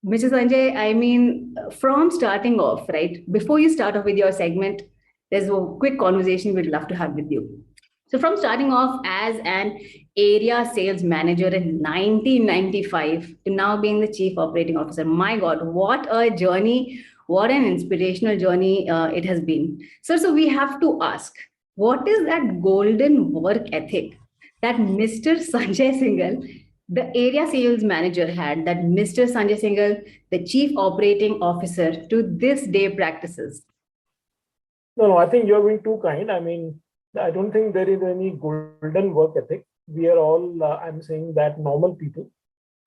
Mr. Sanjay, I mean, from starting off, right, before you start off with your segment, there's a quick conversation we'd love to have with you. So, from starting off as an area sales manager in 1995 to now being the chief operating officer, my God, what a journey, what an inspirational journey it has been. So we have to ask, what is that golden work ethic that Mr. Sanjay Singhal, the area sales manager, had, that Mr. Sanjay Singhal, the chief operating officer, to this day practices? No, I think you're being too kind. I mean, I don't think there is any golden work ethic. We are all, I'm saying that normal people.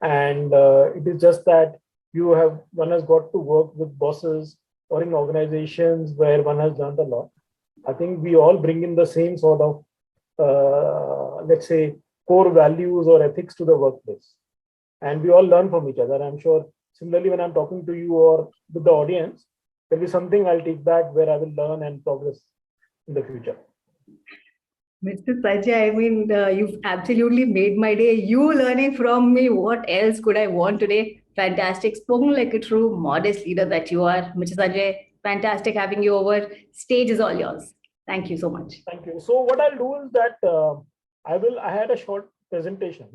And it is just that one has got to work with bosses or in organizations where one has learned a lot. I think we all bring in the same sort of, let's say, core values or ethics to the workplace. And we all learn from each other. I'm sure similarly, when I'm talking to you or with the audience, there'll be something I'll take back where I will learn and progress in the future. Mr. Sanjay, I mean, you've absolutely made my day. You learning from me, what else could I want today? Fantastic. Spoken like a true modest leader that you are, Mr. Sanjay. Fantastic having you over. Stage is all yours. Thank you so much. Thank you. So what I'll do is that I had a short presentation.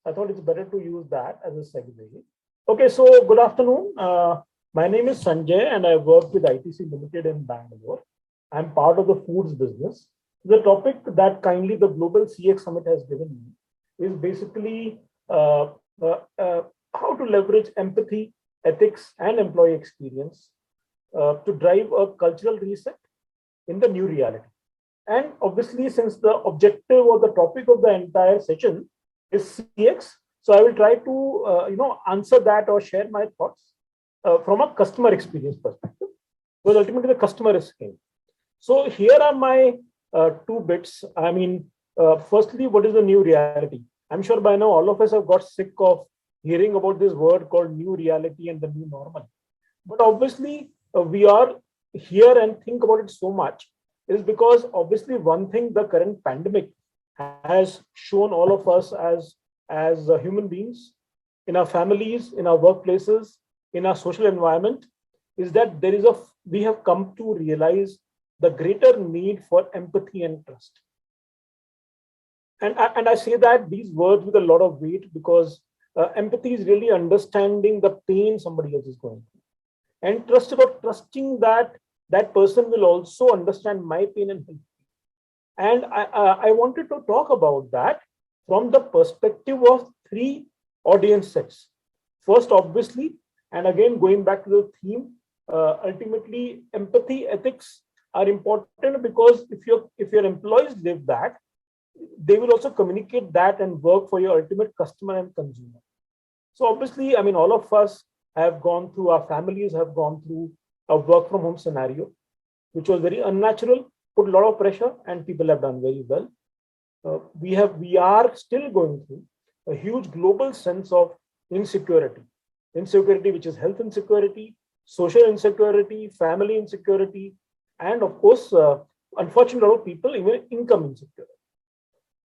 I thought it's better to use that as a segue. Okay, so good afternoon. My name is Sanjay and I work with ITC Limited in Bangalore. I'm part of the foods business. The topic that kindly the Global CX Summit has given me is basically how to leverage empathy, ethics, and employee experience to drive a cultural reset in the new reality. And obviously, since the objective or the topic of the entire session is CX, so I will try to answer that or share my thoughts from a customer experience perspective, because ultimately the customer is king. So here are my two bits. I mean, firstly, what is the new reality? I'm sure by now all of us have got sick of hearing about this word called new reality and the new normal. But obviously, we are here and think about it so much is because obviously one thing the current pandemic has shown all of us as human beings in our families, in our workplaces, in our social environment, is that we have come to realize the greater need for empathy and trust. And I say that these words with a lot of weight because empathy is really understanding the pain somebody else is going through, and trust about trusting that that person will also understand my pain and help. And I wanted to talk about that from the perspective of three audience sets. First, obviously, and again going back to the theme, ultimately empathy, ethics are important because if your employees live that, they will also communicate that and work for your ultimate customer and consumer. So obviously, I mean, all of us have gone through, our families have gone through a work from home scenario, which was very unnatural, put a lot of pressure, and people have done very well. We are still going through a huge global sense of insecurity, which is health insecurity, social insecurity, family insecurity, and of course, unfortunately, a lot of people even income insecurity.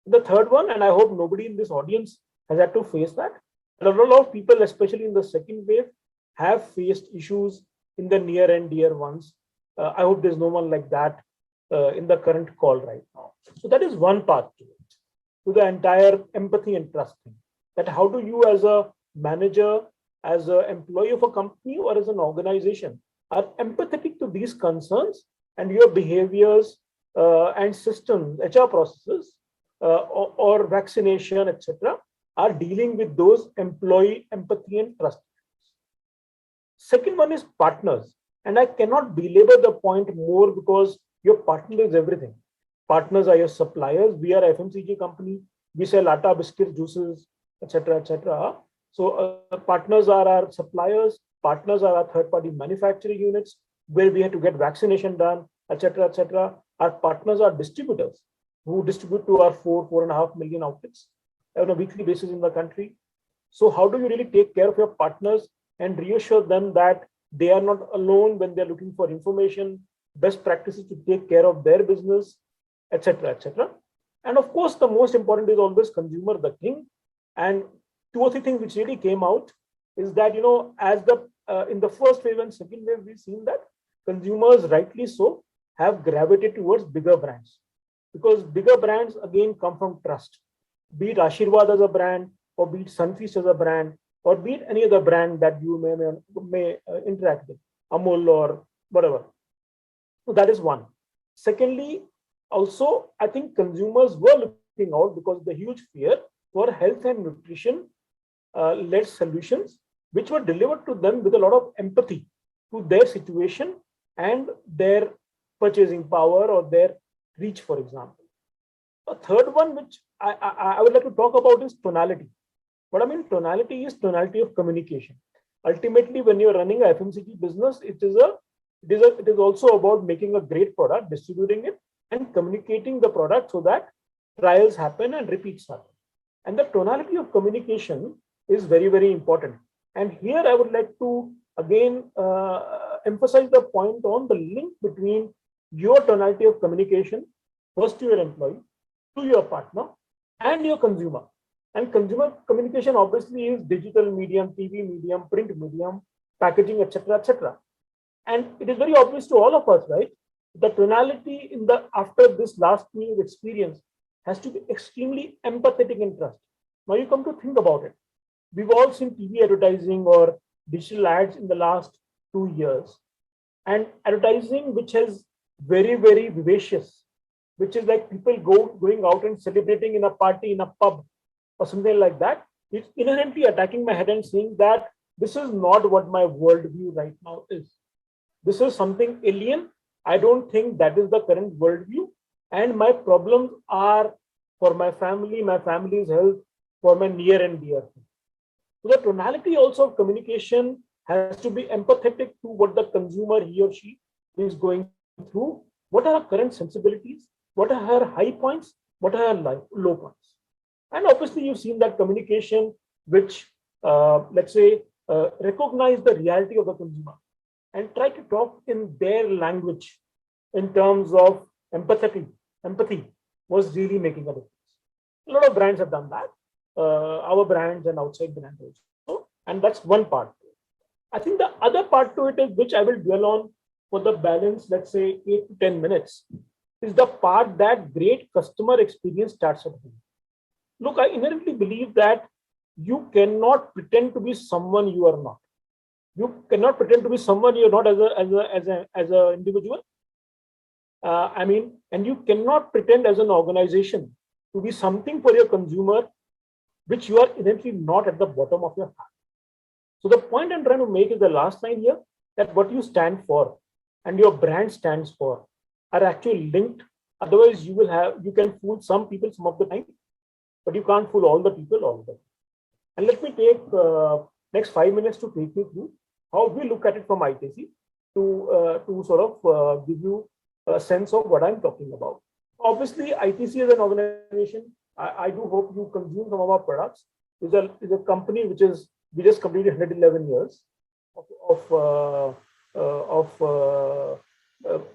The third one, and I hope nobody in this audience has had to face that, a lot of people, especially in the second wave, have faced issues in the near and dear ones. I hope there's no one like that in the current call right now. So that is one part to it, to the entire empathy and trust thing. That how do you as a manager, as an employee of a company or as an organization are empathetic to these concerns, and your behaviors and systems, HR processes or vaccination, etc., are dealing with those employee empathy and trust. Second one is partners. And I cannot belabor the point more because your partner is everything. Partners are your suppliers. We are FMCG company. We sell atta, biscuits, juices, etc., etc. So partners are our suppliers. Partners are our third-party manufacturing units where we have to get vaccination done, etc., etc. Our partners are distributors who distribute to our 4.5 million outlets on a weekly basis in the country. So how do you really take care of your partners and reassure them that they are not alone when they're looking for information, best practices to take care of their business, etc., etc. And of course, the most important is always consumer the king. And two or three things which really came out is that, as in the first wave and second wave, we've seen that consumers, rightly so, have gravitated towards bigger brands, because bigger brands again come from trust. Be it Ashirwad as a brand, or be it Sunfeast as a brand, or be it any other brand that you may interact with, Amul or whatever. So that is one. Secondly, also, I think consumers were looking out because of the huge fear for health and nutrition led solutions, which were delivered to them with a lot of empathy to their situation and their purchasing power or their reach, for example. A third one, which I would like to talk about, is tonality. What I mean tonality is tonality of communication. Ultimately, when you're running a FMCG business, it is also about making a great product, distributing it, and communicating the product so that trials happen and repeats happen. And the tonality of communication is very, very important. And here I would like to again emphasize the point on the link between your tonality of communication, first to your employee, to your partner, and your consumer. And consumer communication obviously is digital medium, TV medium, print medium, packaging, etc., etc. And it is very obvious to all of us, right? The tonality in the after this last year's experience has to be extremely empathetic and trust. Now you come to think about it. We've all seen TV advertising or digital ads in the last 2 years, and advertising which is very, very vivacious, which is like people going out and celebrating in a party in a pub or something like that. It's inherently attacking my head and saying that this is not what my worldview right now is. This is something alien. I don't think that is the current worldview. And my problems are for my family's health, for my near and dear. So the tonality also of communication has to be empathetic to what the consumer, he or she, is going through. What are her current sensibilities? What are her high points? What are her low points? And obviously, you've seen that communication which, let's say, recognize the reality of the consumer and try to talk in their language in terms of empathy was really making a difference. A lot of brands have done that, our brands and outside brands also. And that's one part. I think the other part to it is, which I will dwell on for the balance, let's say 8 to 10 minutes, is the part that great customer experience starts at home. Look, I inherently believe that you cannot pretend to be someone you are not. You cannot pretend to be someone you're not as an individual. And you cannot pretend as an organization to be something for your consumer which you are inherently not at the bottom of your heart. So the point I'm trying to make is the last line here, that what you stand for and your brand stands for are actually linked. Otherwise, you can fool some people some of the time, but you can't fool all the people all the time. And let me take next 5 minutes to take you through how we look at it from ITC to sort of give you a sense of what I'm talking about. Obviously, ITC as an organization, I do hope you consume some of our products. Is a company which we just completed 111 years of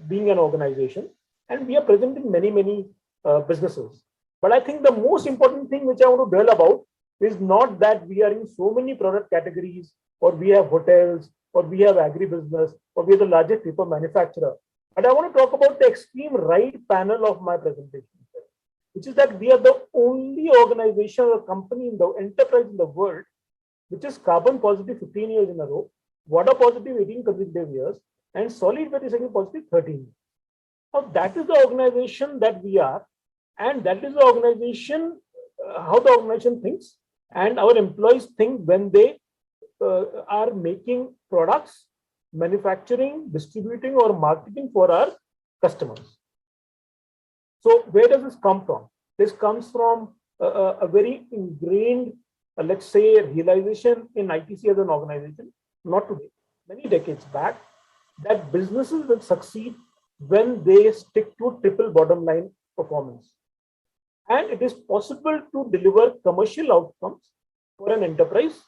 being an organization, and we are present in many businesses. But I think the most important thing which I want to dwell about is not that we are in so many product categories, or we have hotels, or we have agribusiness, or we are the largest paper manufacturer. But I want to talk about the extreme right panel of my presentation, which is that we are the only organization or company in the enterprise in the world which is carbon positive 15 years in a row, water positive 18 consecutive years, and solid waste recycling positive 13 years. Now that is the organization that we are, and that is the organization, how the organization thinks, and our employees think when they are making products, manufacturing, distributing, or marketing for our customers. So where does this come from? This comes from a very ingrained, let's say, realization in ITC as an organization, not today, many decades back, that businesses will succeed when they stick to triple bottom line performance. And it is possible to deliver commercial outcomes for an enterprise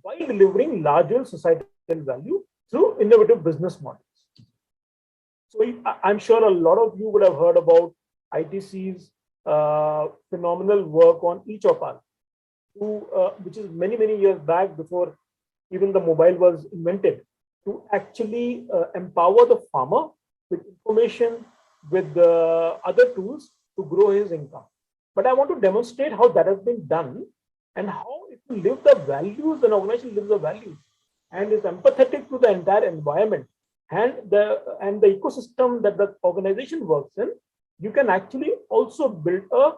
by delivering larger societal value through innovative business models. So I'm sure a lot of you would have heard about ITC's phenomenal work on each of our which is many, many years back before even the mobile was invented, to actually empower the farmer with information, with other tools to grow his income. But I want to demonstrate how that has been done and how if you live the values, an organization lives the values and is empathetic to the entire environment and the ecosystem that the organization works in, you can actually also build a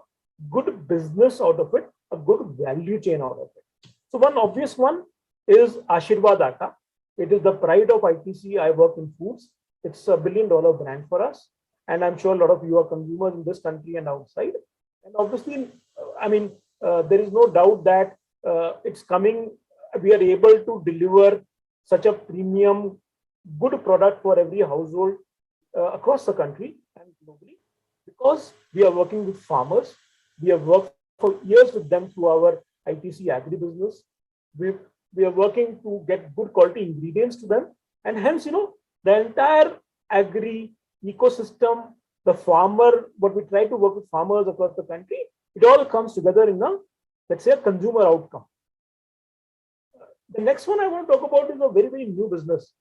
good business out of it, a good value chain out of it. So one obvious one is Ashirvad Atta. It is the pride of ITC. I work in foods. It's $1 billion brand for us. And I'm sure a lot of you are consumers in this country and outside. And obviously, there is no doubt that it's coming. We are able to deliver such a premium, good product for every household across the country and globally, because we are working with farmers. We have worked for years with them through our ITC agribusiness. We are working to get good quality ingredients to them. And hence, the entire agri ecosystem, the farmer, what we try to work with farmers across the country, it all comes together in a, let's say, a consumer outcome. The next one I want to talk about is a very, very new business.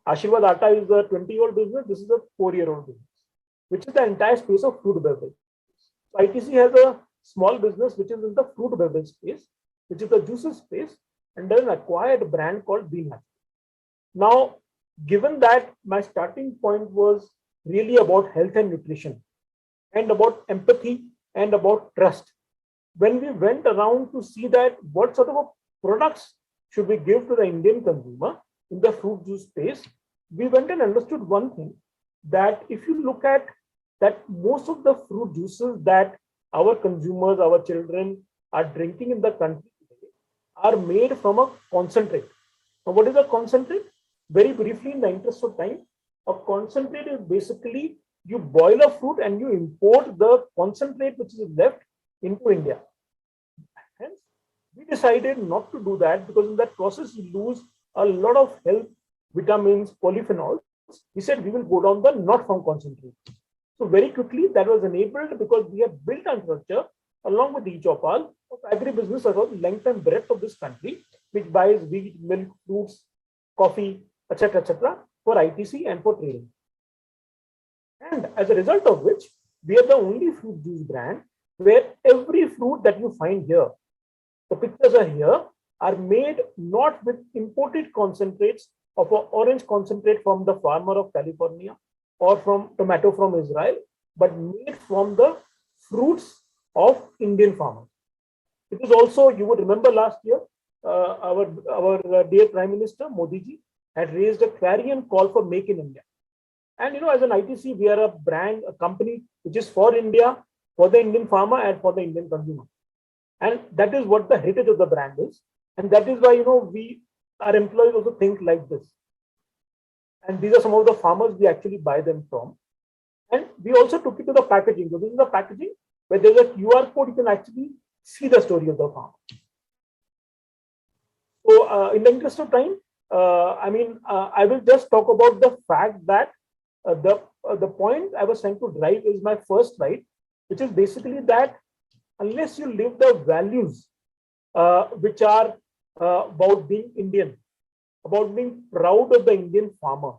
Ashirvad Atta is a 20-year-old business. This is a 4-year-old business, which is the entire space of fruit beverage. So ITC has a small business which is in the fruit beverage space, which is the juices space, and there's an acquired brand called Be Natural. Now, given that my starting point was really about health and nutrition and about empathy and about trust, when we went around to see that what sort of products should we give to the Indian consumer in the fruit juice space, we went and understood one thing, that if you look at that most of the fruit juices that our consumers, our children are drinking in the country today are made from a concentrate. Now, what is a concentrate? Very briefly, in the interest of time, a concentrate is basically you boil a fruit and you import the concentrate which is left into India. Hence, we decided not to do that, because in that process you lose a lot of health, vitamins, polyphenols. We said we will go down the not from concentrate. So very quickly that was enabled because we have built infrastructure along with each of our agribusiness across length and breadth of this country, which buys wheat, milk, fruits, coffee, etc., for ITC and for trading. And as a result of which, we are the only fruit juice brand where every fruit that you find here, the pictures are here, are made not with imported concentrates of an orange concentrate from the farmer of California or from tomato from Israel, but made from the fruits of Indian farmers. It is also, you would remember last year, our dear Prime Minister Modi ji had raised a clarion call for Make in India. And as an ITC, we are a brand, a company which is for India, for the Indian farmer and for the Indian consumer. And that is what the heritage of the brand is. And that is why, our employees also think like this. And these are some of the farmers we actually buy them from. And we also took it to the packaging. So this is the packaging where there's a QR code, you can actually see the story of the farm. So in the interest of time, I will just talk about the fact that the point I was trying to drive is my first slide, which is basically that unless you live the values which are about being Indian, about being proud of the Indian farmer,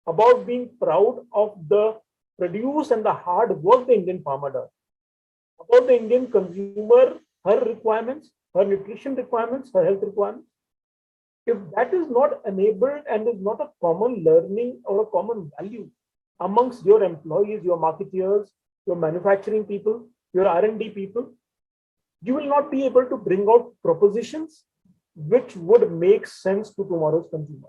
about being proud of the produce and the hard work the Indian farmer does, about the Indian consumer, her requirements, her nutrition requirements, her health requirements. If that is not enabled and is not a common learning or a common value amongst your employees, your marketeers, your manufacturing people, your R&D people, you will not be able to bring out propositions which would make sense to tomorrow's consumer.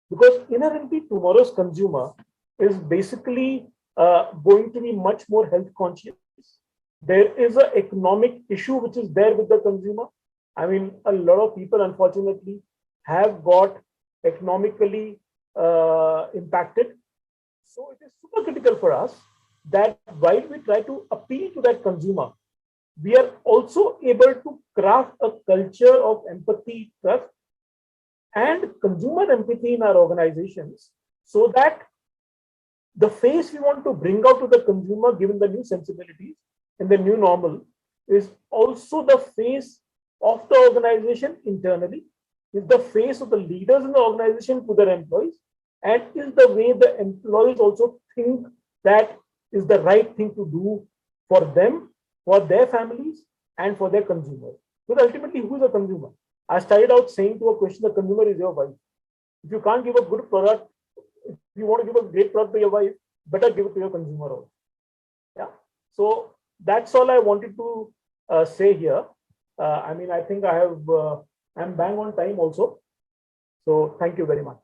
Because inherently, tomorrow's consumer is basically going to be much more health conscious. There is an economic issue which is there with the consumer. I mean, a lot of people, unfortunately, have got economically impacted. So it is super critical for us that while we try to appeal to that consumer, we are also able to craft a culture of empathy, trust, and consumer empathy in our organizations, so that the face we want to bring out to the consumer, given the new sensibilities and the new normal, is also the face of the organization internally, is the face of the leaders in the organization to their employees, and is the way the employees also think that is the right thing to do for them, for their families, and for their consumers. Because ultimately, who is the consumer? I started out saying to a question, the consumer is your wife. If you can't give a good product, if you want to give a great product to your wife, better give it to your consumer also. Yeah. So that's all I wanted to say here. I mean, I think I'm bang on time also. So thank you very much.